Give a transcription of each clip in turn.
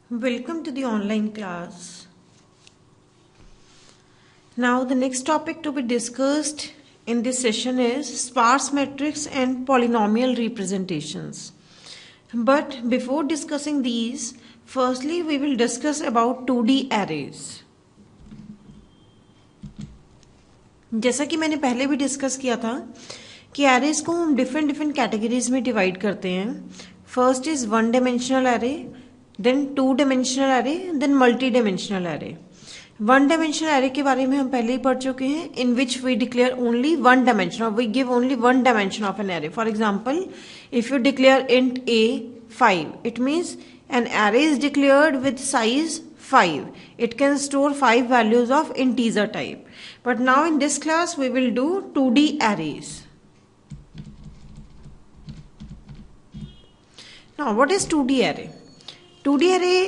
Welcome to the online class. Now the next topic to be discussed in this session is sparse matrix and polynomial representations. But before discussing these, firstly we will discuss about 2D arrays. जैसा कि मैंने पहले भी discuss किया था कि arrays को हम डिफरेंट कैटेगरीज में डिवाइड करते हैं. First is one dimensional array, then two dimensional array, then multi dimensional array. One dimensional array के बारे में हम पहले ही पढ़ चुके हैं, in which we declare only one dimension और we give only one dimension of an array. For example, if you declare int a 5, it means an array is declared with size 5. It can store 5 values of integer type. But now in this class we will do 2D arrays. Now what is 2D array? 2D array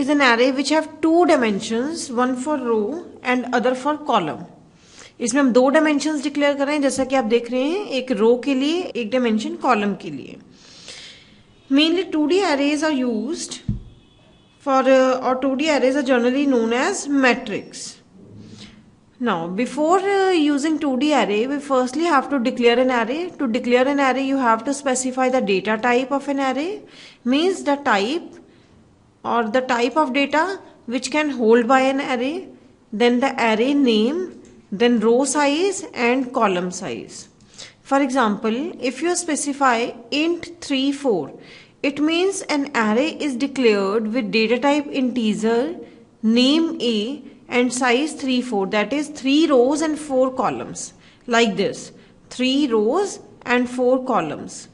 is an array which have two dimensions, one for row and other for column. इसमें हम दो dimensions declare कर रहे हैं, जैसा कि आप देख रहे हैं, एक row के लिए, एक dimension column के लिए. Mainly 2D arrays are used for or 2D arrays are generally known as matrix. Now before using 2D array, we firstly have to declare an array. To declare an array you have to specify the data type of an array, means the type or the type of data which can hold by an array, then the array name, then row size and column size. For example, if you specify int 3 4, it means an array is declared with data type integer, name A and size 3 4, that is 3 rows and 4 columns, like this, 3 rows and 4 columns.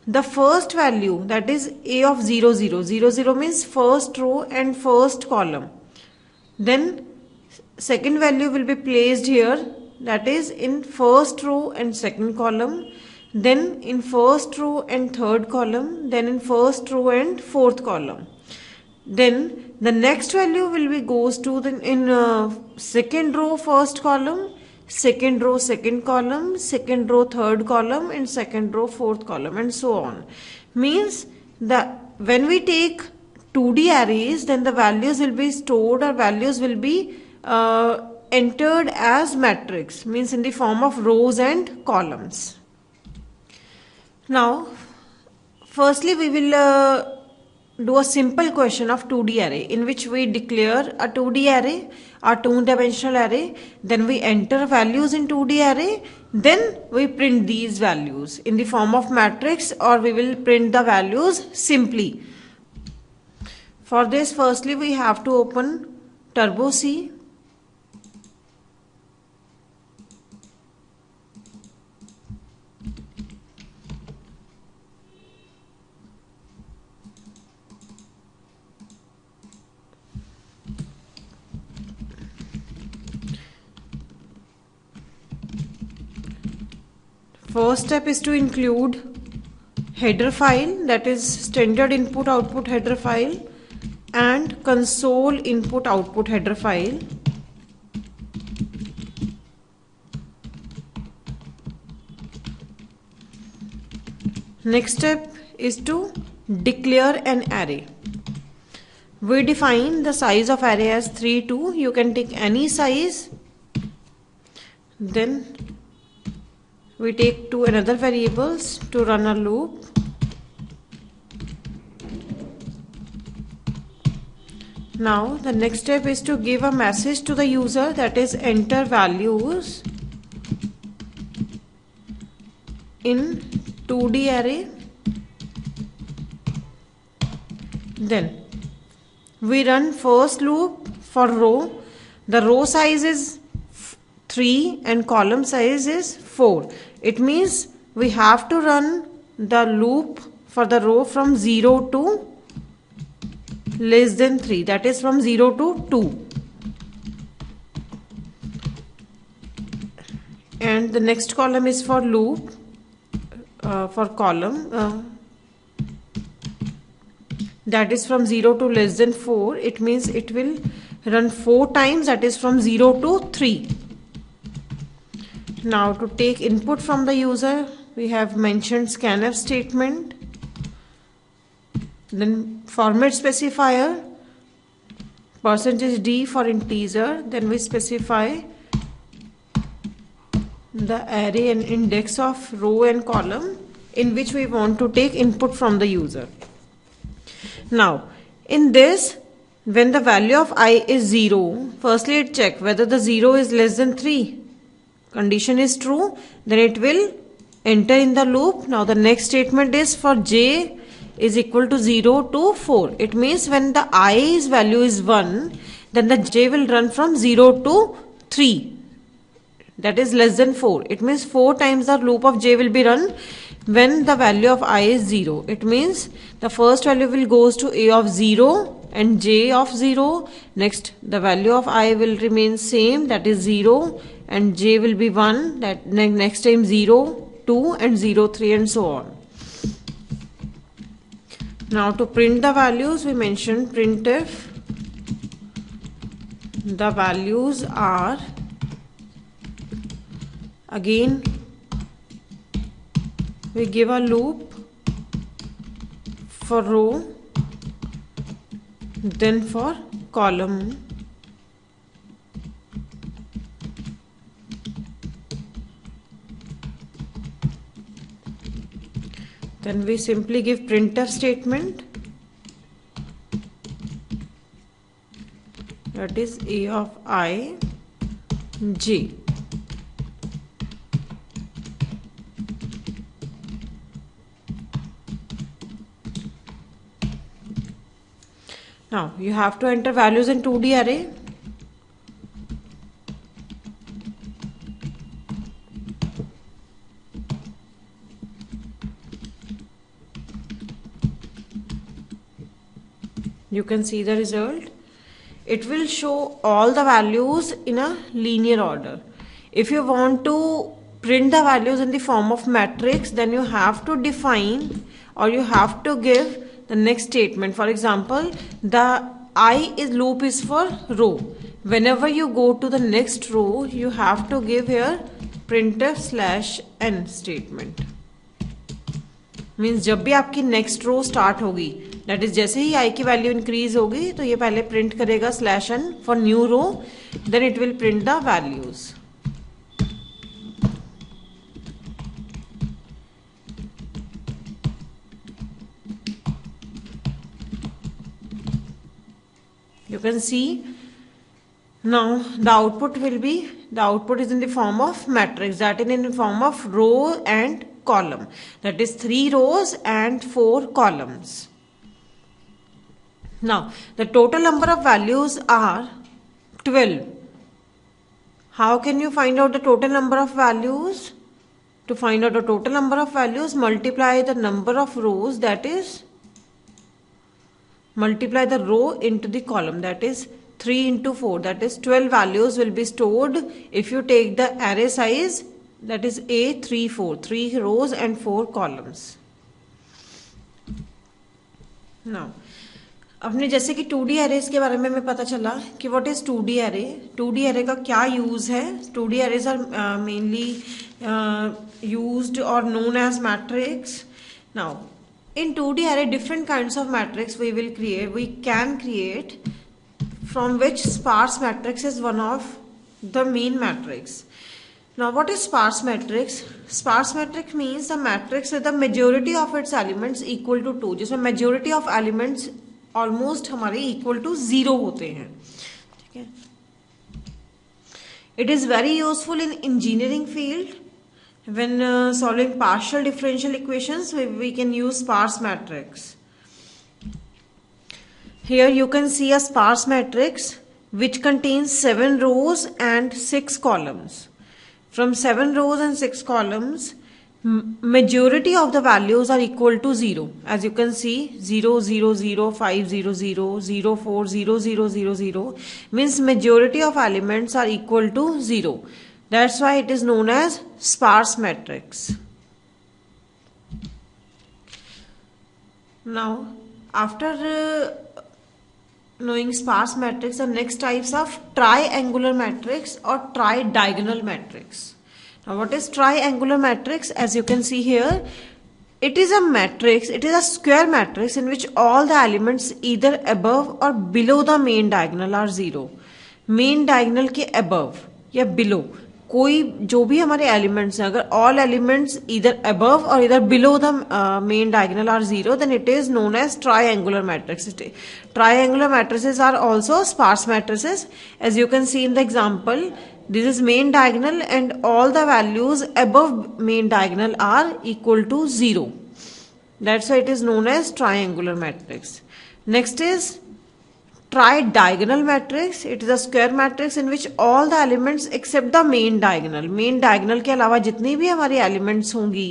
The first value, that is A of 0 0, 0 0 means first row and first column. Then second value will be placed here, that is in first row and second column, then in first row and third column, then in first row and fourth column. Then the next value will be goes to the in second row first column, second row second column, second row third column and second row fourth column, and so on. Means that when we take 2D arrays, then the values will be stored or values will be entered as matrix, means in the form of rows and columns. Now firstly we will do a simple question of 2D array, in which we declare a 2D array, a two-dimensional array, then we enter values in 2D array, then we print these values in the form of matrix, or we will print the values simply. For this, firstly we have to open Turbo C. First step is to include header file, that is standard input output header file, and console input output header file. Next step is to declare an array. We define the size of array as 3 2. You can take any size. Then we take two another variables to run a loop. Now the next step is to give a message to the user, that is enter values in 2D array. Then we run first loop for row. The row size is 3 and column size is 4. It means we have to run the loop for the row from 0 to less than 3, that is from 0 to 2. And the next column is for loop, for column, that is from 0 to less than 4. It means it will run 4 times, that is from 0 to 3. Now to take input from the user, we have mentioned scanf statement, then format specifier percentage d for integer, then we specify the array and index of row and column in which we want to take input from the user. Now in this, when the value of I is 0, firstly it check whether the 0 is less than 3. Condition is true, then it will enter in the loop. Now the next statement is for j is equal to 0 to 4. It means when the i's value is 1, then the j will run from 0 to 3, that is less than 4. It means 4 times the loop of j will be run when the value of I is 0. It means the first value will goes to a of 0 and j of 0. Next the value of I will remain same, that is 0, and j will be 1, that next time 0, 2 and 0, 3 and so on. Now to print the values, we mentioned printf the values are, again we give a loop for row, then for column, then we simply give printf statement, that is a of I, j. Now you have to enter values in 2D array. You can see the result. It will show all the values in a linear order. If you want to print the values in the form of matrix, then you have to define or you have to give the next statement. For example, the I is loop is for row. Whenever you go to the next row, you have to give here printf/n statement. Means जब भी आपकी next row start होगी, that is जैसे ही I की value increase होगी तो ये पहले प्रिंट करेगा /n for new row, then it will print the values. You can see now the output will be, the output is in the form of matrix, that is in the form of row and column, that is 3 rows and 4 columns. Now the total number of values are 12. How can you find out the total number of values? To find out the total number of values, multiply the number of rows, that is multiply the row into the column, that is 3 into 4, that is 12 values will be stored if you take the array size, that is A34, 3 rows and 4 columns. Now अपने जैसे कि 2D arrays के बारे में हमें पता चला कि what is 2D array, 2D array का क्या use है. 2D arrays are mainly used or known as matrix. Now in 2D array, different kinds of matrix we will create. We can create, from which sparse matrix is one of the main matrix. Now what is sparse matrix? Sparse matrix means the matrix with the majority of its elements equal to 2, जिसमें majority of elements almost हमारे equal to 0 होते हैं. ठीक है. It is very useful in engineering field. When solving partial differential equations, we can use sparse matrix. Here you can see a sparse matrix which contains 7 rows and 6 columns. From 7 rows and 6 columns, majority of the values are equal to 0. As you can see, 0, 0, 0, 5, 0, 0, 0, 4, 0, 0, 0, 0 means majority of elements are equal to 0. That's why it is known as sparse matrix. Now, after knowing sparse matrix, the next types of triangular matrix or tridiagonal matrix. Now, what is triangular matrix? As you can see here, It is a matrix, it is a square matrix in which all the elements either above or below the main diagonal are zero. Main diagonal के above या below कोई जो भी हमारे elements हैं, अगर all elements इधर above और इधर below the main diagonal are zero, then it is known as triangular matrix. Triangular matrices are also sparse matrices. As you can see in the example, this is main diagonal and all the values above main diagonal are equal to 0. That's why it is known as triangular matrix. Next is tridiagonal matrix. It is a square matrix in which all the elements except the main diagonal. Main diagonal के अलावा जितनी भी हमारी elements होंगी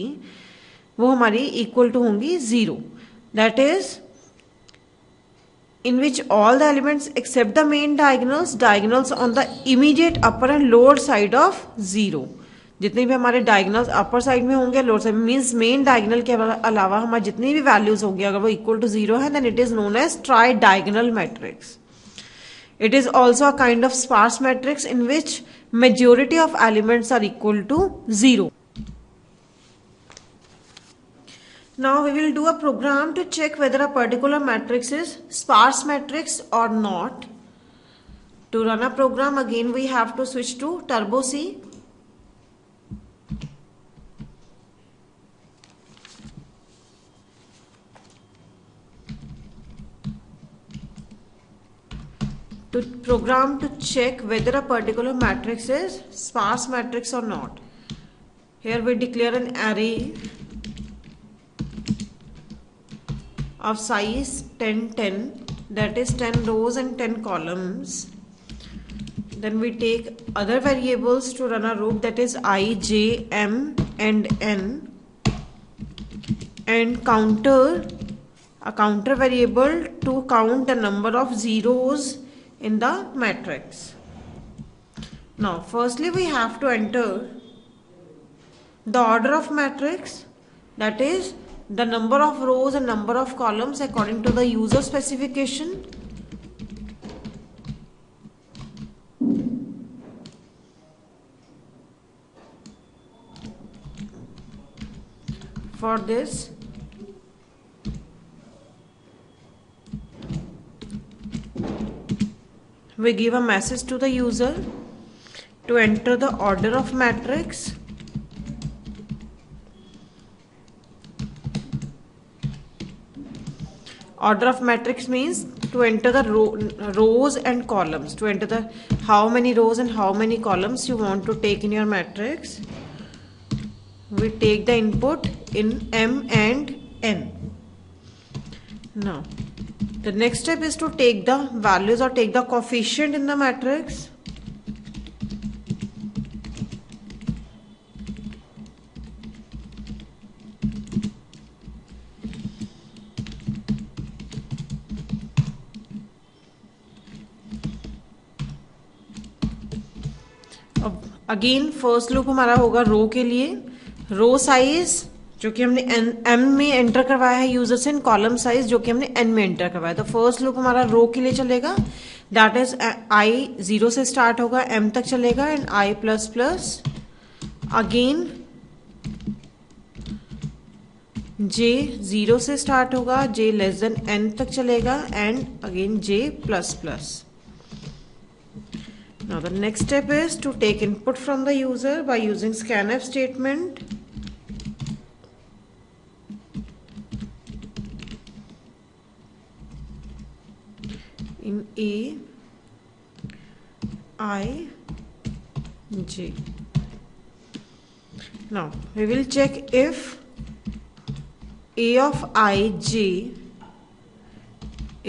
वो हमारी equal to होंगी 0. That is in which all the elements except the main diagonals on the immediate upper and lower side of 0. जितने भी हमारे diagonals upper side में होंगे, lower side means main diagonal के अलावा हमारे जितनी भी values होंगी अगर वो equal to 0 है, then it is known as tridiagonal matrix. It is also a kind of sparse matrix in which majority of elements are equal to 0. Now we will do a program to check whether a particular matrix is sparse matrix or not. To run a program, again we have to switch to Turbo C. To program to check whether a particular matrix is sparse matrix or not. Here we declare an array of size 10, that is 10 rows and 10 columns. Then we take other variables to run a loop, that is I, j, m and n, and a counter variable to count the number of zeros in the matrix. Now firstly we have to enter the order of matrix, that is the number of rows and number of columns according to the user specification. For this, we give a message to the user to enter the order of matrix. Order of matrix means to enter the rows and columns, to enter the how many rows and how many columns you want to take in your matrix. We take the input in m and n. Now the next step is to take the values or take the coefficient in the matrix. Again first loop हमारा होगा रो के लिए, रो size जो कि हमने M में enter करवाया है यूजर से, कॉलम साइज जो कि हमने एन में एंटर करवाया. तो फर्स्ट लूप हमारा रो के लिए चलेगा, दैट इज आई 0 से स्टार्ट होगा, एम तक चलेगा and I plus plus, again J 0 से स्टार्ट होगा, जे लेस देन एन तक चलेगा and again J plus plus. Now the next step is to take input from the user by using scanf statement. In A, I, J. Now we will check if A of I, J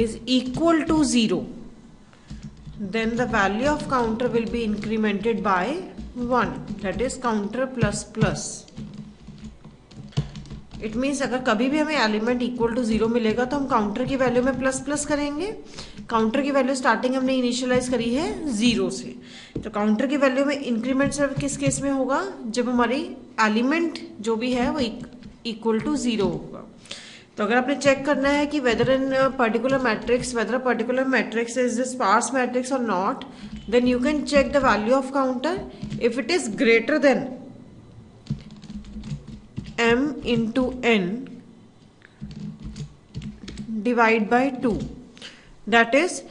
is equal to 0. Then the value of counter will be incremented by 1, that is counter plus plus. It means अगर कभी भी हमें element equal to 0 मिलेगा तो हम counter की value में plus plus करेंगे. काउंटर की वैल्यू स्टार्टिंग हमने इनिशियलाइज करी है 0 से, तो काउंटर की वैल्यू में इंक्रीमेंट सिर्फ किस केस में होगा, जब हमारी एलिमेंट जो भी है वो इक्वल टू 0 होगा. तो अगर आपने चेक करना है कि whether in particular matrix is the sparse matrix और not, then you can check the value of counter. If it is greater than m into n, divide by 2, that is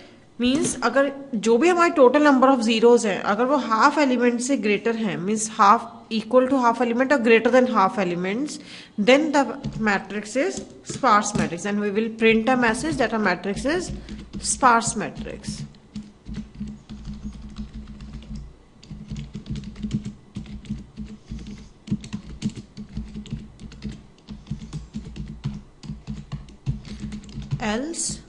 means अगर जो भी हमारे total number of zeros हैं अगर वो half element से greater है, means half equal to half element और greater than half elements, then the matrix is sparse matrix and we will print a message that a matrix is sparse matrix. Else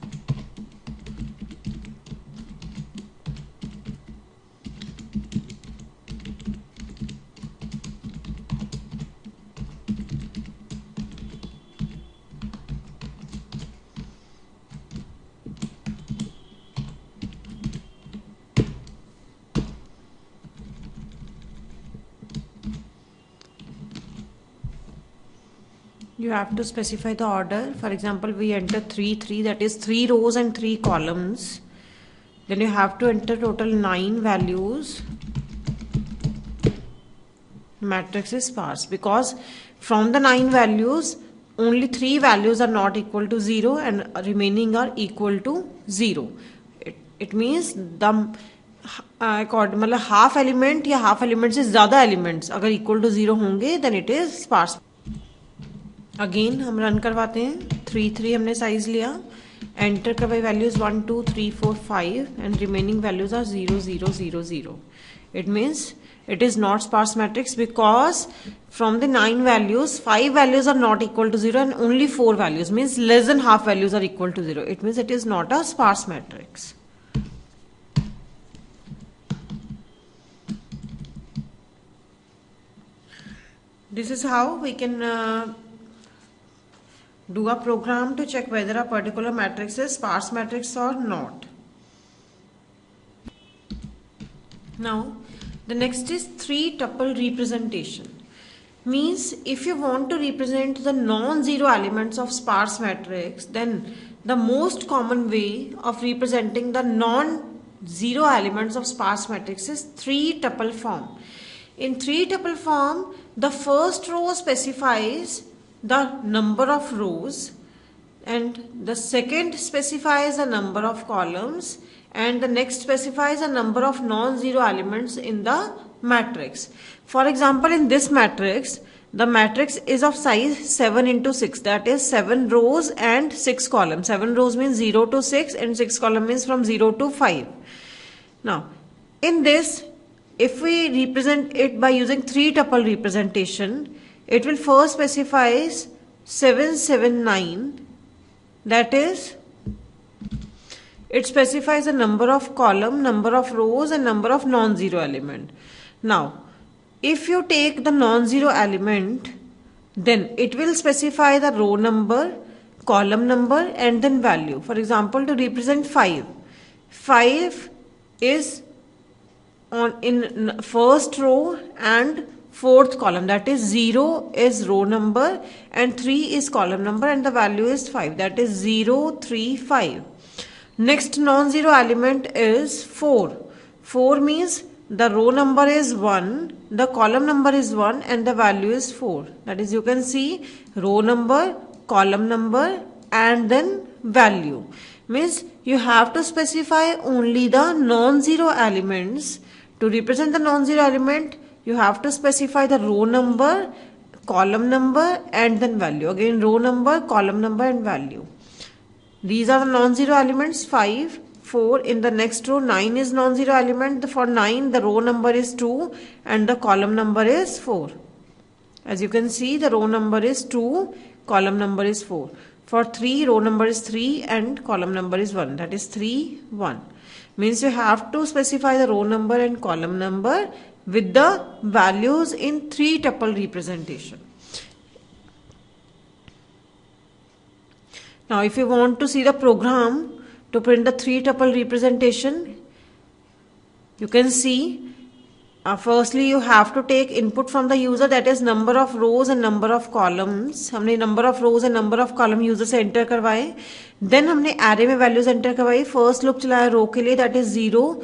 you have to specify the order. For example, we enter 3 3, that is 3 rows and 3 columns. Then you have to enter total 9 values. Matrix is sparse because from the 9 values only 3 values are not equal to 0 and remaining are equal to 0. It means the मतलब half element या half element से ज्यादा elements अगर equal to 0 होंगे then it is sparse. Again हम run करवाते हैं. 3 3 हमने साइज लिया, एंटर करवाई values 1 2 3 4 5 and remaining values are 0 0 0 0. It means it is not sparse matrix because from the 9 values 5 values are not equal to 0 and only 4 values, means less than half values are equal to 0. It means it is not a sparse matrix. This is how we can do a program to check whether a particular matrix is sparse matrix or not. Now the next is 3 tuple representation. Means if you want to represent the non-zero elements of sparse matrix, then the most common way of representing the non-zero elements of sparse matrix is 3 tuple form. In 3 tuple form, the first row specifies the number of rows and the second specifies the number of columns and the next specifies a number of non-zero elements in the matrix. For example, in this matrix, the matrix is of size 7 into 6, that is 7 rows and 6 columns. 7 rows means 0 to 6 and 6 columns means from 0 to 5. Now, in this, if we represent it by using 3 tuple representation, it will first specify 779, that is it specifies a number of column, number of rows and number of non-zero element. Now, if you take the non-zero element, then it will specify the row number, column number and then value. For example, to represent 5, 5 is in first row and fourth column, that is 0 is row number and 3 is column number and the value is 5, that is 0 3 5. Next non-zero element is 4. 4 means the row number is 1, the column number is 1 and the value is 4. That is, you can see row number, column number and then value. Means you have to specify only the non-zero elements. To represent the non-zero element, you have to specify the row number, column number and then value. Again row number, column number and value. These are the non-zero elements. 5, 4. In the next row 9 is non-zero element. For 9 the row number is 2 and the column number is 4. As you can see, the row number is 2, column number is 4. For 3, row number is 3 and column number is 1, that is 3 1. Means you have to specify the row number and column number with the values in 3 tuple representation. Now, if you want to see the program to print the 3 tuple representation, you can see firstly you have to take input from the user, that is number of rows and number of columns. हमने number of rows and number of column user से enter करवाए. Then हमने array में values enter करवाई. First loop चलाया row के लिए, that is 0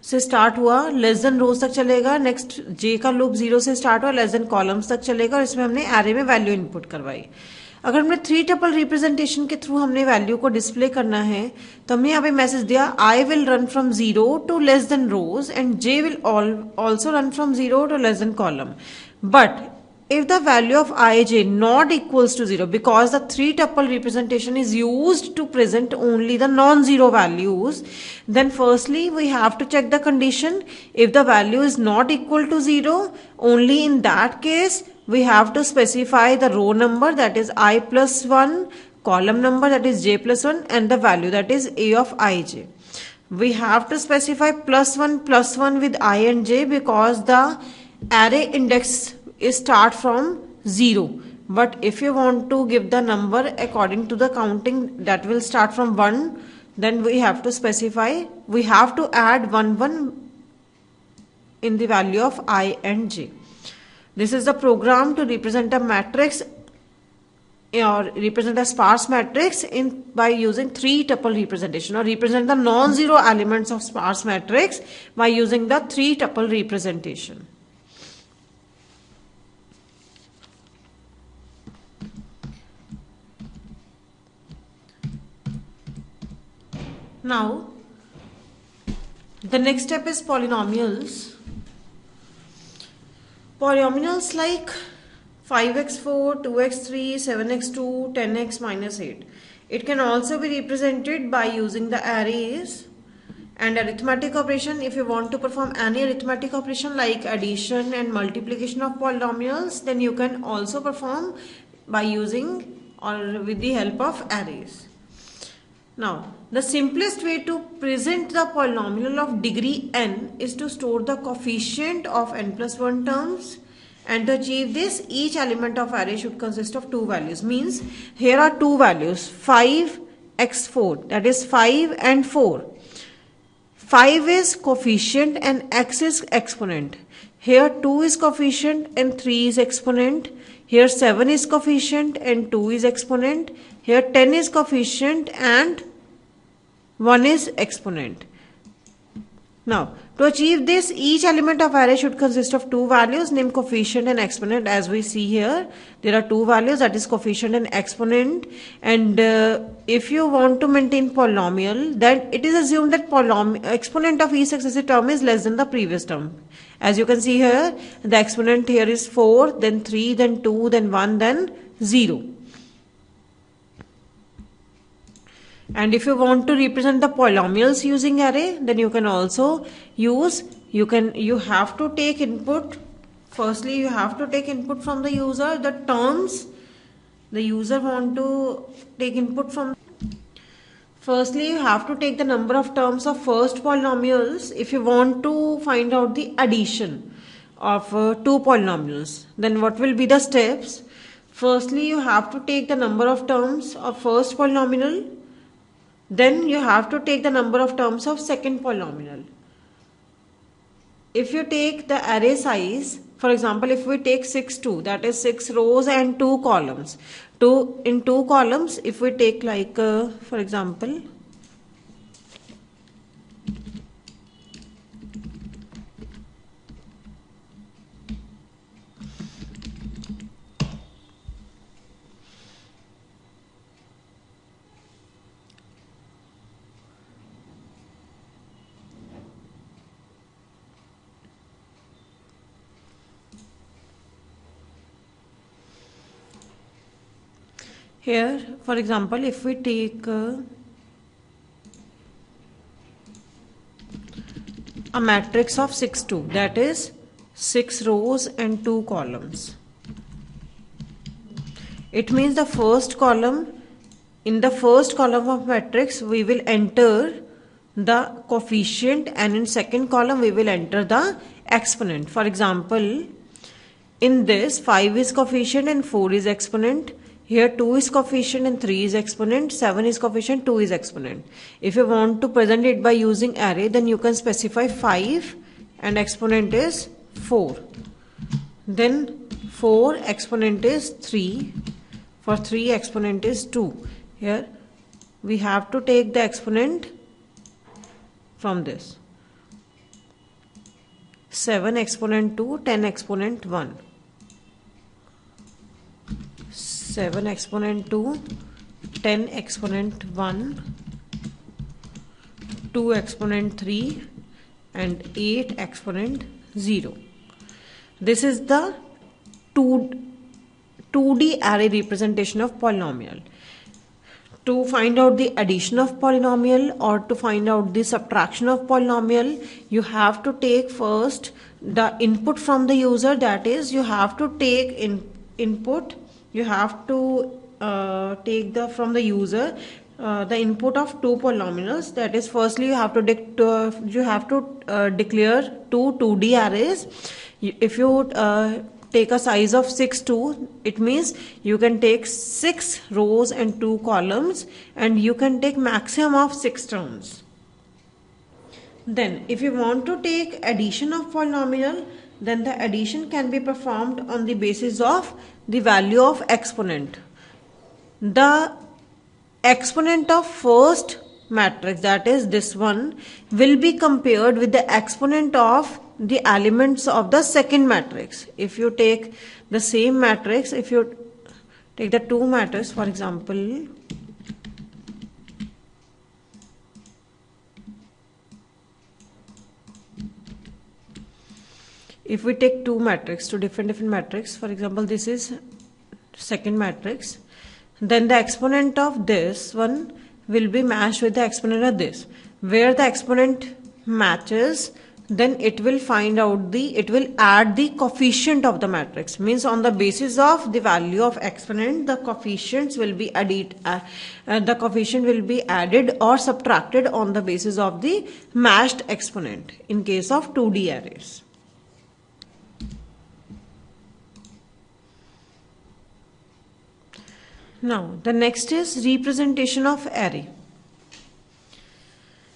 से start हुआ, less than rows तक चलेगा. Next J का loop 0 से start हुआ, less than columns तक चलेगा और इसमें हमने array में value input करवाई. अगर हमने 3 टपल रिप्रेजेंटेशन के थ्रू हमने वैल्यू को डिस्प्ले करना है तो हमने यहाँ पे मैसेज दिया I will run from 0 to less than rows and j will also run from 0 to less than column. But if the value of ij not equals to 0, because the 3 tuple representation is used to present only the non-zero values, then firstly we have to check the condition. If the value is not equal to 0, only in that case we have to specify the row number, that is I plus 1, column number, that is j plus 1, and the value, that is a of ij. We have to specify plus 1 with I and j because the array index is start from 0. But if you want to give the number according to the counting that will start from 1, then we have to specify, we have to add 1 in the value of I and j. This is the program to represent a matrix or represent a sparse matrix by using 3 tuple representation, or represent the non-zero elements of sparse matrix by using the 3 tuple representation. Now, the next step is polynomials. Polynomials like 5x4, 2x3, 7x2, 10x minus 8. It can also be represented by using the arrays and arithmetic operation. If you want to perform any arithmetic operation like addition and multiplication of polynomials, then you can also perform by using or with the help of arrays. Now, the simplest way to present the polynomial of degree n is to store the coefficient of n plus 1 terms, and to achieve this, each element of array should consist of 2 values. Means, here are 2 values, 5 x4, that is 5 and 4. 5 is coefficient and x is exponent. Here 2 is coefficient and 3 is exponent. Here 7 is coefficient and 2 is exponent. Here 10 is coefficient and 1 is exponent. Now, to achieve this, each element of array should consist of 2 values named coefficient and exponent. As we see here, there are 2 values, that is coefficient and exponent. And if you want to maintain polynomial, then it is assumed that exponent of each successive term is less than the previous term. As you can see here, the exponent here is 4, then 3, then 2, then 1, then 0. And if you want to represent the polynomials using array, then you can also use, you have to take input. Firstly, you have to take input from the user, the terms. The user want to take input from. Firstly, you have to take the number of terms of first polynomials if you want to find out the addition of 2 polynomials. Then what will be the steps? Firstly, you have to take the number of terms of first polynomial. Then you have to take the number of terms of second polynomial. If you take the array size, for example, if we take 6, 2, that is 6 rows and 2 columns. In 2 columns, if we take like, for example, here, for example, if we take a matrix of 6, 2, that is 6 rows and 2 columns. It means the first column, in the first column of matrix, we will enter the coefficient, and in second column, we will enter the exponent. For example, in this 5 is coefficient and 4 is exponent. Here 2 is coefficient and 3 is exponent, 7 is coefficient, 2 is exponent. If you want to present it by using array, then you can specify 5 and exponent is 4. Then 4 exponent is 3. For 3 exponent is 2. Here we have to take the exponent from this. 7 exponent 2, 10 exponent 1. 7 exponent 2, 10 exponent 1, 2 exponent 3 and 8 exponent 0. This is the 2D array representation of polynomial. To find out the addition of polynomial or to find out the subtraction of polynomial, you have to take first the input from the user. That is, you have to take input. You have to take from the user the input of two polynomials. That is, firstly you have to declare two 2D arrays. If you take a size of 6 2, it means you can take 6 rows and 2 columns, and you can take maximum of 6 terms. Then if you want to take addition of polynomial, then the addition can be performed on the basis of the value of exponent. The exponent of first matrix, that is this one, will be compared with the exponent of the elements of the second matrix. If you take the same matrix, if you take the two matrices, for example, if we take two different matrix, for example, this is second matrix, then the exponent of this one will be matched with the exponent of this. Where the exponent matches, then it will add the coefficient of the matrix. Means on the basis of the value of exponent, the coefficients will be added. The coefficient will be added or subtracted on the basis of the matched exponent in case of 2D arrays. Now the next is representation of array.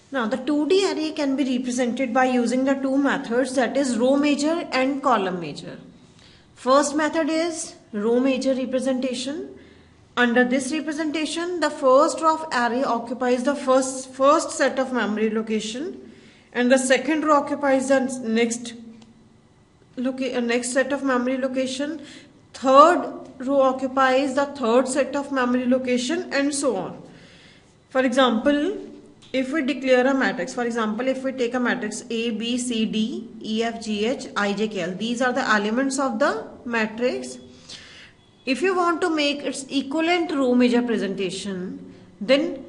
Now the 2D array can be represented by using the two methods, that is row major and column major. First method is row major representation. Under this representation, the first row of array occupies the first set of memory location, and the second row occupies the next set of memory location. Third row occupies the third set of memory location, and so on. For example, if we declare a matrix, for example, if we take a matrix A, B, C, D, E, F, G, H, I, J, K, L, these are the elements of the matrix. If you want to make its equivalent row major presentation, then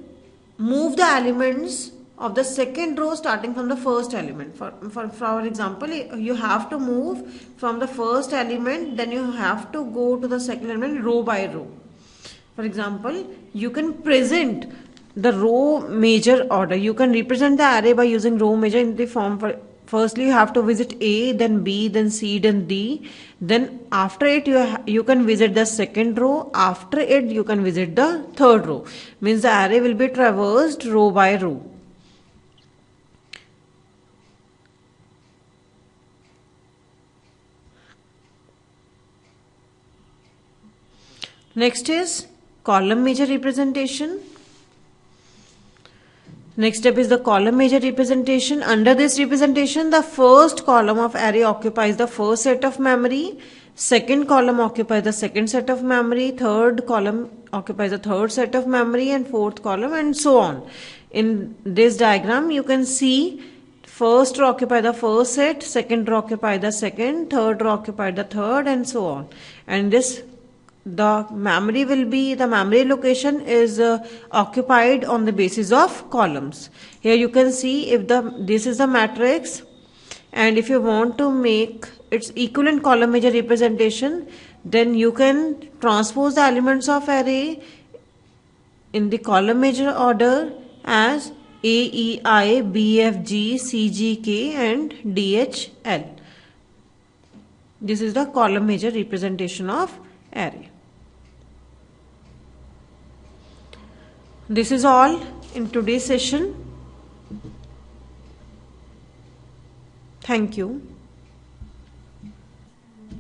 move the elements of the second row starting from the first element. For example, you have to move from the first element, then you have to go to the second element row by row. For example, you can present the row major order. You can represent the array by using row major in the form. Firstly, you have to visit A, then B, then C, then D. Then after it, you can visit the second row. After it, you can visit the third row. Means the array will be traversed row by row. Next is column major representation. Next step is the column major representation. Under this representation, the first column of array occupies the first set of memory, second column occupies the second set of memory, third column occupies the third set of memory, and fourth column, and so on. In this diagram, you can see first row occupy the first set, second row occupy the second, third row occupy the third, and so on. And the memory location is occupied on the basis of columns. Here you can see if this is the matrix, and if you want to make its equivalent column major representation, then you can transpose the elements of array in the column major order as A, E, I, B, F, G, C, G, K, and D, H, L. This is the column major representation of array. This is all in today's session. Thank you.